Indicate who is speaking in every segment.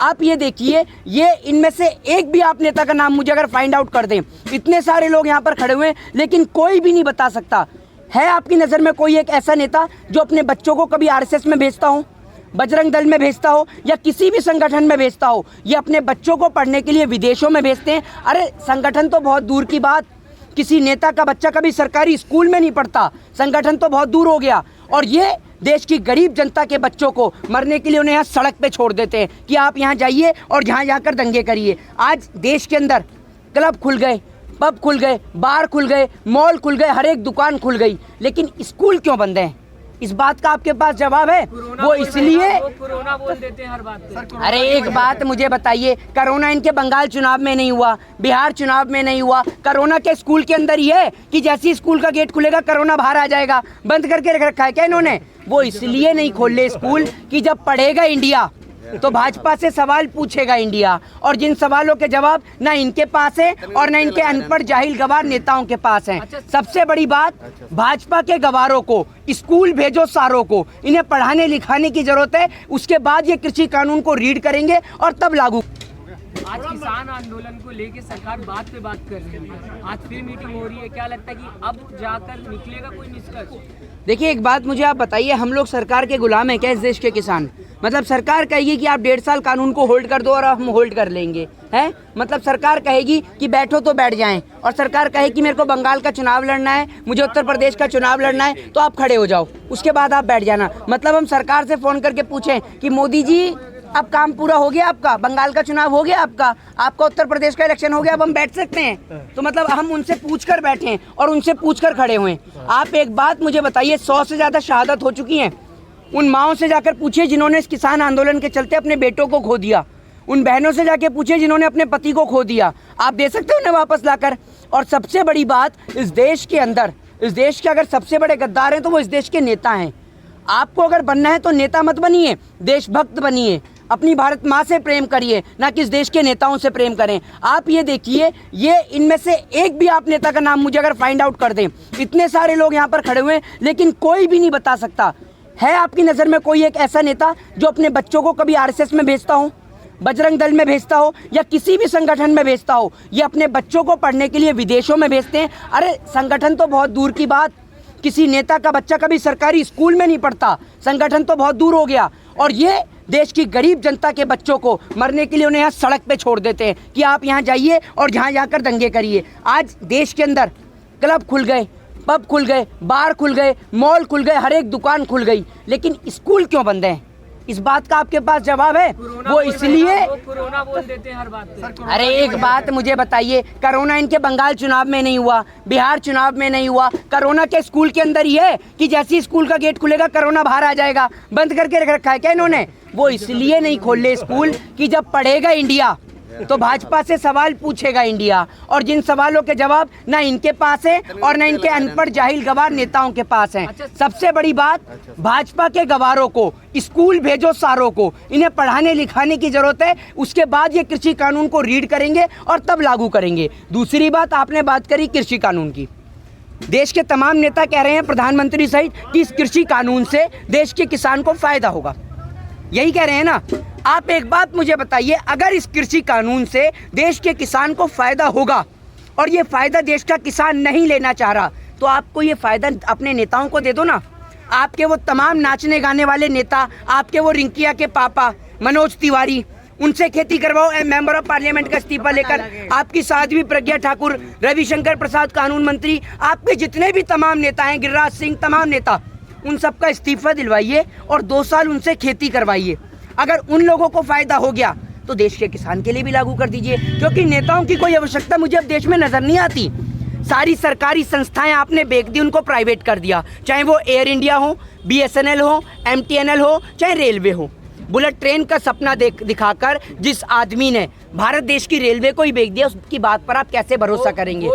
Speaker 1: आप ये देखिए, ये इनमें से एक भी आप नेता का नाम मुझे अगर फाइंड आउट कर दें, इतने सारे लोग यहाँ पर खड़े हुए हैं लेकिन कोई भी नहीं बता सकता। है आपकी नज़र में कोई एक ऐसा नेता जो अपने बच्चों को कभी आरएसएस में भेजता हो, बजरंग दल में भेजता हो या किसी भी संगठन में भेजता हो? ये अपने बच्चों को पढ़ने के लिए विदेशों में भेजते हैं। अरे संगठन तो बहुत दूर की बात, किसी नेता का बच्चा कभी सरकारी स्कूल में नहीं पढ़ता, संगठन तो बहुत दूर हो गया। और ये देश की गरीब जनता के बच्चों को मरने के लिए उन्हें यहाँ सड़क पे छोड़ देते हैं कि आप यहाँ जाइए और जहाँ जाकर दंगे करिए। आज देश के अंदर क्लब खुल गए, पब खुल गए, बार खुल गए, मॉल खुल गए, हर एक दुकान खुल गई, लेकिन स्कूल क्यों बंद हैं? इस बात का आपके पास जवाब है? वो इसलिए
Speaker 2: कोरोना बोल देते हैं हर बात पे।
Speaker 1: अरे एक बात मुझे बताइए, कोरोना इनके बंगाल चुनाव में नहीं हुआ, बिहार चुनाव में नहीं हुआ, कोरोना के स्कूल के अंदर ही है कि जैसे स्कूल का गेट खुलेगा कोरोना बाहर आ जाएगा। बंद करके रख रखा है क्या इन्होंने? वो इसलिए नहीं खोल रहे स्कूल कि जब पढ़ेगा इंडिया तो भाजपा से सवाल पूछेगा इंडिया, और जिन सवालों के जवाब ना इनके पास है और ना इनके अनपढ़ जाहिल गवार नेताओं के पास हैं। सबसे बड़ी बात, भाजपा के गवारों को स्कूल भेजो, सारों को इन्हें पढ़ाने लिखाने की जरूरत है, उसके बाद ये कृषि कानून को रीड करेंगे और तब लागू।
Speaker 2: आज किसान आंदोलन को लेके सरकार बात पे बात कर रही है, आज फिर मीटिंग हो रही है, क्या लगता है कि अब जाकर निकलेगा कोई निष्कर्ष?
Speaker 1: देखिए एक बात मुझे आप बताइए, हम लोग सरकार के गुलाम हैं क्या इस देश के किसान? मतलब सरकार कहेगी कि आप 1.5 साल कानून को होल्ड कर दो और हम होल्ड कर लेंगे, है? मतलब सरकार कहेगी कि बैठो तो बैठ जाएं, और सरकार कहे कि मेरे को बंगाल का चुनाव लड़ना है, मुझे उत्तर प्रदेश का चुनाव लड़ना है, तो आप खड़े हो जाओ, उसके बाद आप बैठ जाना। मतलब हम सरकार से फ़ोन करके पूछें कि मोदी जी अब काम पूरा हो गया आपका, बंगाल का चुनाव हो गया आपका उत्तर प्रदेश का इलेक्शन हो गया, अब हम बैठ सकते हैं? तो मतलब हम उनसे पूछकर बैठे हैं और उनसे पूछकर खड़े हुए हैं। आप एक बात मुझे बताइए, 100 से ज़्यादा शहादत हो चुकी हैं। उन माँओं से जाकर पूछिए जिन्होंने इस किसान आंदोलन के चलते अपने बेटों को खो दिया, उन बहनों से जाके पूछिए जिन्होंने अपने पति को खो दिया। आप दे सकते हो उन्हें वापस लाकर? और सबसे बड़ी बात, इस देश के अंदर, इस देश के अगर सबसे बड़े गद्दार हैं तो वो इस देश के नेता हैं। आपको अगर बनना है तो नेता मत बनिए, देशभक्त बनिए, अपनी भारत माँ से प्रेम करिए, ना कि इस देश के नेताओं से प्रेम करें। आप ये देखिए, ये इनमें से एक भी आप नेता का नाम मुझे अगर फाइंड आउट कर दें, इतने सारे लोग यहाँ पर खड़े हुए हैं लेकिन कोई भी नहीं बता सकता। है आपकी नज़र में कोई एक ऐसा नेता जो अपने बच्चों को कभी आरएसएस में भेजता हो, बजरंग दल में भेजता हो या किसी भी संगठन में भेजता हो? ये अपने बच्चों को पढ़ने के लिए विदेशों में भेजते हैं। अरे संगठन तो बहुत दूर की बात, किसी नेता का बच्चा कभी सरकारी स्कूल में नहीं पढ़ता, संगठन तो बहुत दूर हो गया। और ये देश की गरीब जनता के बच्चों को मरने के लिए उन्हें यहाँ सड़क पे छोड़ देते हैं कि आप यहाँ जाइए और जहाँ जाकर दंगे करिए। आज देश के अंदर क्लब खुल गए, पब खुल गए, बार खुल गए, मॉल खुल गए, हर एक दुकान खुल गई, लेकिन स्कूल क्यों बंद हैं? इस बात का आपके पास जवाब है? वो इसलिए
Speaker 2: कोरोना बोल देते हैं हर बात पे।
Speaker 1: अरे एक बात मुझे बताइए, कोरोना इनके बंगाल चुनाव में नहीं हुआ, बिहार चुनाव में नहीं हुआ, कोरोना के स्कूल के अंदर ही है कि जैसे स्कूल का गेट खुलेगा कोरोना बाहर आ जाएगा। बंद करके रख रखा है क्या इन्होंने? वो इसलिए नहीं खोल रहे स्कूल कि जब पढ़ेगा इंडिया तो भाजपा से सवाल पूछेगा इंडिया, और जिन सवालों के जवाब ना इनके पास है और ना इनके अनपढ़ जाहिल गवार नेताओं के पास हैं। सबसे बड़ी बात, भाजपा के गवारों को स्कूल भेजो, सारों को इन्हें पढ़ाने लिखाने की जरूरत है, उसके बाद ये कृषि कानून को रीड करेंगे और तब लागू करेंगे। दूसरी बात, आपने बात करी कृषि कानून की, देश के तमाम नेता कह रहे हैं, प्रधानमंत्री सहित, कि इस कृषि कानून से देश के किसान को फायदा होगा, यही कह रहे हैं ना? आप एक बात मुझे बताइए, अगर इस कृषि कानून से देश के किसान को फायदा होगा और ये फायदा देश का किसान नहीं लेना चाह रहा, तो आपको ये फायदा अपने नेताओं को दे दो ना। आपके वो तमाम नाचने गाने वाले नेता, आपके वो रिंकिया के पापा मनोज तिवारी, उनसे खेती करवाओ मेंबर ऑफ पार्लियामेंट का इस्तीफा लेकर। आपकी साध्वी प्रज्ञा ठाकुर, रविशंकर प्रसाद कानून मंत्री, आपके जितने भी तमाम नेता हैं, गिरिराज सिंह, तमाम नेता, उन सबका इस्तीफा दिलवाइए और 2 साल उनसे खेती करवाइए। अगर उन लोगों को फायदा हो गया तो देश के किसान के लिए भी लागू कर दीजिए, क्योंकि नेताओं की कोई आवश्यकता मुझे अब देश में नजर नहीं आती। सारी सरकारी संस्थाएं आपने बेच दी, उनको प्राइवेट कर दिया, चाहे वो एयर इंडिया हो, BSNL हो, MTNL हो, चाहे रेलवे हो। बुलेट ट्रेन का सपना दिखाकर जिस आदमी ने भारत देश की रेलवे को ही बेच दिया, उसकी बात पर आप कैसे भरोसा करेंगे?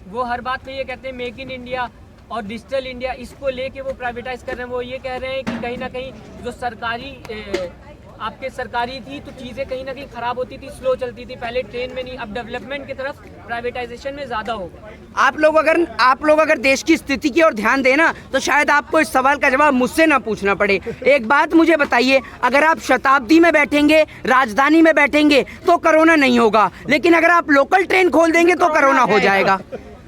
Speaker 2: वो हर बात पे ये कहते हैं मेक इन इंडिया और डिजिटल इंडिया, इसको लेके वो प्राइवेटाइज कर रहे हैं। वो ये कह रहे हैं कि कहीं ना कहीं जो सरकारी आपके सरकारी थी तो चीज़ें कहीं ना कहीं ख़राब होती थी, स्लो चलती थी, पहले ट्रेन में नहीं, अब डेवलपमेंट की तरफ प्राइवेटाइजेशन में ज़्यादा होगा।
Speaker 1: आप लोग अगर देश की स्थिति की ओर ध्यान देना तो शायद आपको इस सवाल का जवाब मुझसे ना पूछना पड़े। एक बात मुझे बताइए, अगर आप शताब्दी में बैठेंगे, राजधानी में बैठेंगे तो कोरोना नहीं होगा, लेकिन अगर आप लोकल ट्रेन खोल देंगे तो कोरोना हो जाएगा।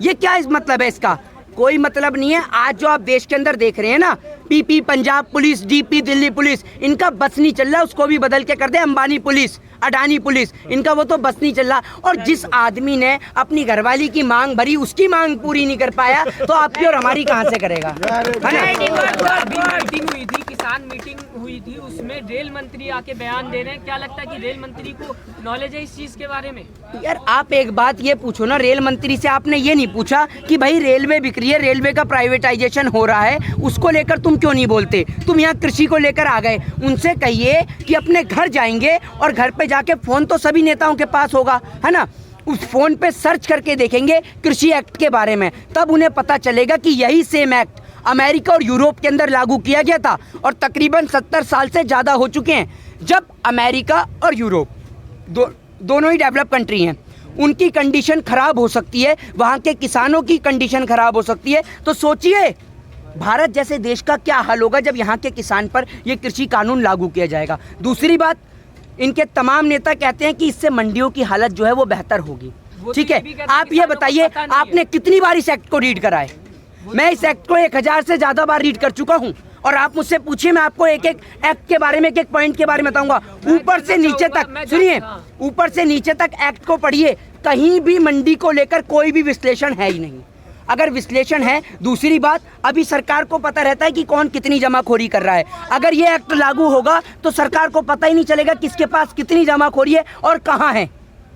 Speaker 1: ये क्या मतलब है? इसका कोई मतलब नहीं है। आज जो आप देश के अंदर देख रहे हैं ना, PP Punjab police, DP Delhi police, इनका बस नहीं चल रहा, उसको भी बदल के कर दे अंबानी पुलिस, अडानी पुलिस, इनका वो तो बस नहीं चल रहा। और जिस आदमी ने अपनी घरवाली की मांग भरी, उसकी मांग पूरी नहीं कर पाया तो आपकी और हमारी कहाँ से करेगा?
Speaker 2: मीटिंग हुई थी, किसान मीटिंग हुई थी, उसमें रेल मंत्री आके बयान दे रहे हैं। क्या लगता है कि रेल मंत्री को नॉलेज है इस चीज के बारे में?
Speaker 1: यार आप एक बात ये पूछो ना, रेल मंत्री से आपने ये नहीं पूछा कि भाई रेलवे बिक रही है, रेलवे का प्राइवेटाइजेशन हो रहा है, उसको लेकर तुम क्यों नहीं बोलते? तुम यहाँ कृषि को लेकर आ गए। उनसे कहिए कि अपने घर जाएंगे और घर पे जाके फोन तो सभी नेताओं के पास होगा, है ना, उस फोन पे सर्च करके देखेंगे कृषि एक्ट के बारे में, तब उन्हें पता चलेगा कि यही सेम एक्ट अमेरिका और यूरोप के अंदर लागू किया गया था और तकरीबन 70 साल से ज़्यादा हो चुके हैं। जब अमेरिका और यूरोप दोनों ही डेवलप कंट्री हैं, उनकी कंडीशन ख़राब हो सकती है, वहाँ के किसानों की कंडीशन ख़राब हो सकती है, तो सोचिए भारत जैसे देश का क्या हाल होगा जब यहाँ के किसान पर ये कृषि कानून लागू किया जाएगा। दूसरी बात, इनके तमाम नेता कहते हैं कि इससे मंडियों की हालत जो है वो बेहतर होगी। ठीक है, आप ये बताइए आपने कितनी बार इस एक्ट को रीड करा है? मैं इस एक्ट को 1000 से ज़्यादा बार रीड कर चुका हूँ और आप मुझसे पूछिए, मैं आपको एक एक एक्ट के बारे में, एक एक पॉइंट के बारे में बताऊंगा। ऊपर से नीचे तक सुनिए, ऊपर से नीचे तक एक्ट को पढ़िए, कहीं भी मंडी को लेकर कोई भी विश्लेषण है ही नहीं। अगर विश्लेषण है, दूसरी बात, अभी सरकार को पता रहता है कि कौन कितनी जमाखोरी कर रहा है। अगर ये एक्ट लागू होगा तो सरकार को पता ही नहीं चलेगा किसके पास कितनी जमाखोरी है और कहाँ है।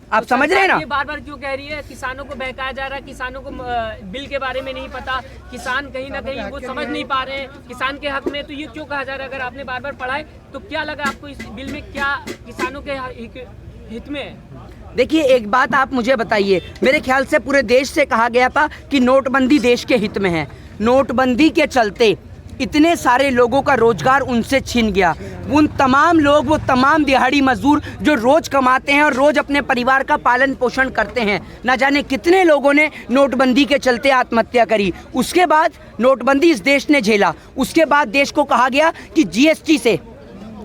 Speaker 1: आप
Speaker 2: तो
Speaker 1: समझ रहे हैं ना?
Speaker 2: ये बार बार क्यों कह रही है किसानों को बहकाया जा रहा है, किसानों को बिल के बारे में नहीं पता, किसान कहीं ना कहीं वो समझ नहीं पा रहे हैं किसान के हक में, तो ये क्यों कहा जा रहा है? अगर आपने बार बार पढ़ा है तो क्या लगा आपको इस बिल में क्या किसानों के हित में है?
Speaker 1: देखिए एक बात आप मुझे बताइए, मेरे ख्याल से पूरे देश से कहा गया था कि नोटबंदी देश के हित में है। नोटबंदी के चलते इतने सारे लोगों का रोजगार उनसे छिन गया। उन तमाम लोग, वो तमाम दिहाड़ी मजदूर जो रोज कमाते हैं और रोज अपने परिवार का पालन पोषण करते हैं, ना जाने कितने लोगों ने नोटबंदी के चलते आत्महत्या करी। उसके बाद नोटबंदी इस देश ने झेला। उसके बाद देश को कहा गया कि जीएसटी से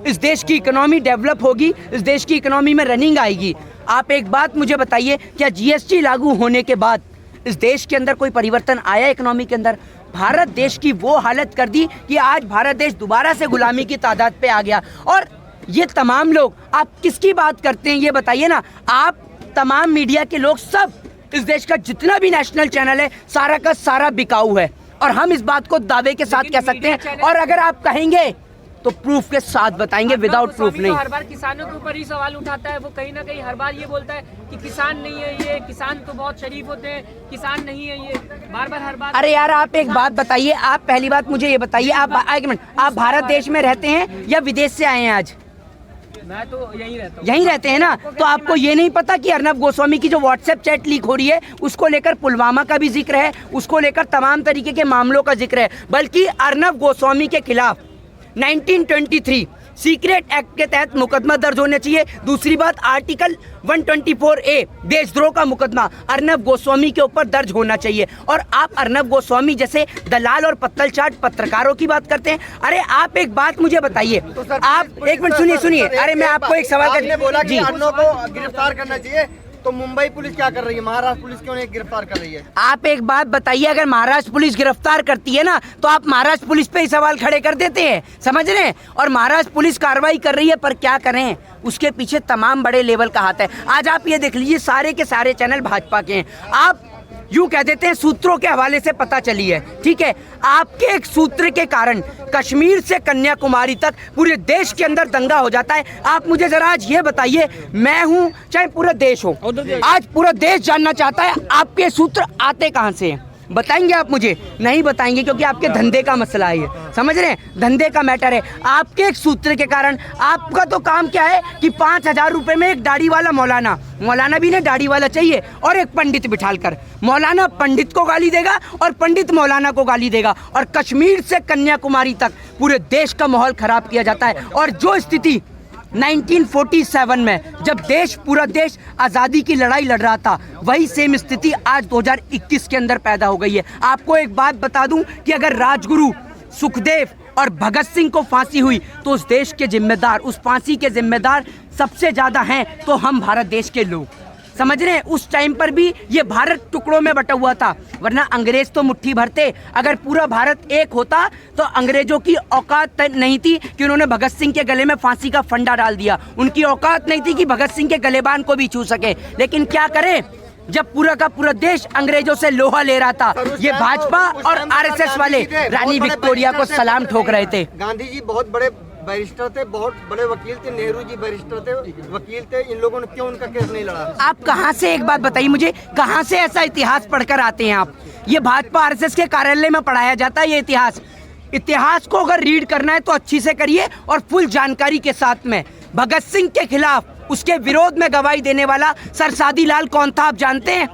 Speaker 1: इस देश की इकोनॉमी डेवलप होगी, इस देश की इकोनॉमी में रनिंग आएगी। आप एक बात मुझे बताइए, क्या जीएसटी लागू होने के बाद इस देश के अंदर कोई परिवर्तन आया इकोनॉमी के अंदर? भारत देश की वो हालत कर दी कि आज भारत देश दोबारा से गुलामी की तादाद पे आ गया। और ये तमाम लोग, आप किसकी बात करते हैं ये बताइए ना? आप तमाम मीडिया के लोग, सब इस देश का जितना भी नेशनल चैनल है, सारा का सारा बिकाऊ है। और हम इस बात को दावे के साथ कह सकते हैं, और अगर आप कहेंगे तो प्रूफ के साथ बताएंगे, विदाउट प्रूफ नहीं।
Speaker 2: हर बार किसानों के ऊपर ही सवाल उठाता है, वो कहीं ना कहीं हर बार ये बोलता है कि किसान नहीं है ये, किसान तो बहुत शरीफ होते हैं, किसान नहीं है ये, बार बार हर बार।
Speaker 1: अरे यार आप एक बात बताइए, आप पहली बात मुझे ये बताइए, आप एक मिनट, आप भारत देश में रहते हैं या विदेश से आए हैं आज?
Speaker 2: मैं तो यहीं रहता हूँ।
Speaker 1: यहीं रहते हैं ना? तो आपको ये नहीं पता कि अर्नब गोस्वामी की जो व्हाट्सएप चैट लीक हो रही है, उसको लेकर पुलवामा का भी जिक्र है, उसको लेकर तमाम तरीके के मामलों का जिक्र है। बल्कि अर्नब गोस्वामी के खिलाफ 1923 सीक्रेट एक्ट के तहत मुकदमा दर्ज होना चाहिए। दूसरी बात, आर्टिकल 124A देशद्रोह का मुकदमा अर्नब गोस्वामी के ऊपर दर्ज होना चाहिए। और आप अर्नब गोस्वामी जैसे दलाल और पत्तल चाट पत्रकारों की बात करते हैं। अरे आप एक बात मुझे बताइए, आप एक मिनट सुनिए, अरे मैं आपको एक सवाल
Speaker 3: बोला कि अर्नब को गिरफ्तार करना चाहिए, तो मुंबई पुलिस क्या कर रही है? महाराष्ट्र पुलिस क्यों नहीं गिरफ्तार कर रही है?
Speaker 1: आप एक बात बताइए, अगर महाराष्ट्र पुलिस गिरफ्तार करती है ना, तो आप महाराष्ट्र पुलिस पे ही सवाल खड़े कर देते हैं, समझ रहे हैं? और महाराष्ट्र पुलिस कार्रवाई कर रही है, पर क्या करें, उसके पीछे तमाम बड़े लेवल का हाथ है। आज आप ये देख लीजिए, सारे के सारे चैनल भाजपा के हैं। आप यूं कह देते हैं सूत्रों के हवाले से पता चली है, ठीक है? आपके एक सूत्र के कारण कश्मीर से कन्याकुमारी तक पूरे देश के अंदर दंगा हो जाता है। आप मुझे जरा आज ये बताइए, मैं हूं चाहे पूरा देश हो, आज पूरा देश जानना चाहता है आपके सूत्र आते कहां से हैं। बताएंगे आप मुझे? नहीं बताएंगे, क्योंकि आपके धंधे का मसला है ये, समझ रहे हैं? धंधे का मैटर है। आपके एक सूत्र के कारण, आपका तो काम क्या है कि 5000 रुपए में एक दाढ़ी वाला मौलाना भी नहीं, दाढ़ी वाला चाहिए, और एक पंडित बिठाल कर, मौलाना पंडित को गाली देगा और पंडित मौलाना को गाली देगा, और कश्मीर से कन्याकुमारी तक पूरे देश का माहौल खराब किया जाता है। और जो स्थिति 1947 में जब पूरा देश आज़ादी की लड़ाई लड़ रहा था, वही सेम स्थिति आज 2021 के अंदर पैदा हो गई है। आपको एक बात बता दूं कि अगर राजगुरु, सुखदेव और भगत सिंह को फांसी हुई तो उस देश के जिम्मेदार, उस फांसी के जिम्मेदार सबसे ज़्यादा हैं तो हम भारत देश के लोग। समझ रहे हैं, उस टाइम पर भी ये भारत टुकड़ों में बटा हुआ था, वरना अंग्रेज तो मुट्ठी भरते। अगर पूरा भारत एक होता तो अंग्रेजों की औकात नहीं थी कि उन्होंने भगत सिंह के गले में फांसी का फंडा डाल दिया। उनकी औकात नहीं थी कि भगत सिंह के गलेबान को भी छू सके। लेकिन क्या करें, जब पूरा का पूरा देश अंग्रेजों से लोहा ले रहा था, ये भाजपा और आरएसएस वाले रानी विक्टोरिया को सलाम ठोक रहे थे।
Speaker 3: गांधी जी बहुत बड़े बैरिस्टर थे, बहुत बड़े वकील थे, नेहरू जी बैरिस्टर थे, वकील थे, इन लोगों ने क्यों उनका केस नहीं लड़ा?
Speaker 1: आप कहां से, एक बात बताइए मुझे, कहां से ऐसा इतिहास पढ़कर आते हैं आप? ये भाजपा आरएसएस के कार्यालय में पढ़ाया जाता है ये इतिहास को अगर रीड करना है तो अच्छी से करिए और फुल जानकारी के साथ में। भगत सिंह के खिलाफ, उसके विरोध में गवाही देने वाला सर सादी लाल कौन था आप जानते हैं?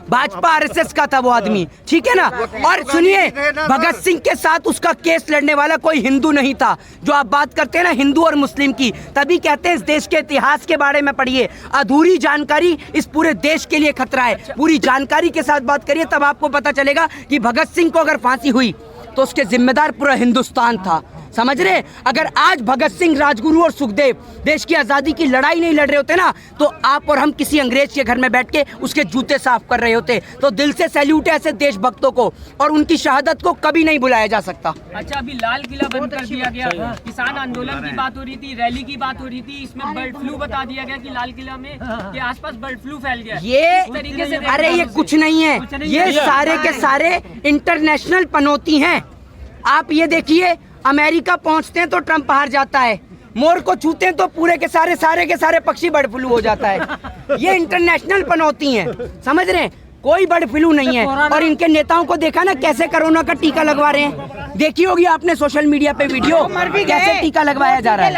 Speaker 1: भाजपा आरएसएस का था वो आदमी, ठीक है ना। और सुनिए, भगत सिंह के साथ उसका केस लड़ने वाला कोई हिंदू नहीं था। जो आप बात करते हैं ना हिंदू और मुस्लिम की, तभी कहते हैं इस देश के इतिहास के बारे में पढ़िए। अधूरी जानकारी इस पूरे देश के लिए खतरा है। पूरी जानकारी के साथ बात करिए, तब आपको पता चलेगा कि भगत सिंह को अगर फांसी हुई तो उसके जिम्मेदार पूरा हिंदुस्तान था। समझ रहे? अगर आज भगत सिंह, राजगुरु और सुखदेव देश की आज़ादी की लड़ाई नहीं लड़ रहे होते ना, तो आप और हम किसी अंग्रेज के घर में बैठ के उसके जूते साफ कर रहे होते। तो दिल से सैल्यूट है ऐसे देशभक्तों को, और उनकी शहादत को कभी नहीं भुलाया जा सकता।
Speaker 2: अच्छा, अभी लाल किला बंद कर दिया गया, किसान आंदोलन की बात हो रही थी, रैली की बात हो रही थी, इसमें बर्ड फ्लू बता दिया गया कि लाल किला में के आसपास बर्ड फ्लू फैल गया।
Speaker 1: ये
Speaker 2: इस तरीके से
Speaker 1: अरे ये कुछ नहीं है, ये सारे के सारे इंटरनेशनल पनौती हैं। आप ये देखिए, अमेरिका पहुंचते हैं तो ट्रंप हार जाता है, मोर को छूते हैं तो पूरे के सारे पक्षी बर्ड फ्लू हो जाता है। ये इंटरनेशनल पनौती हैं, समझ रहे हैं? कोई बर्ड फ्लू नहीं है। और इनके नेताओं को देखा ना कैसे कोरोना का टीका लगवा रहे हैं, देखी होगी आपने सोशल मीडिया पे वीडियो, कैसे टीका लगवाया जा रहा है।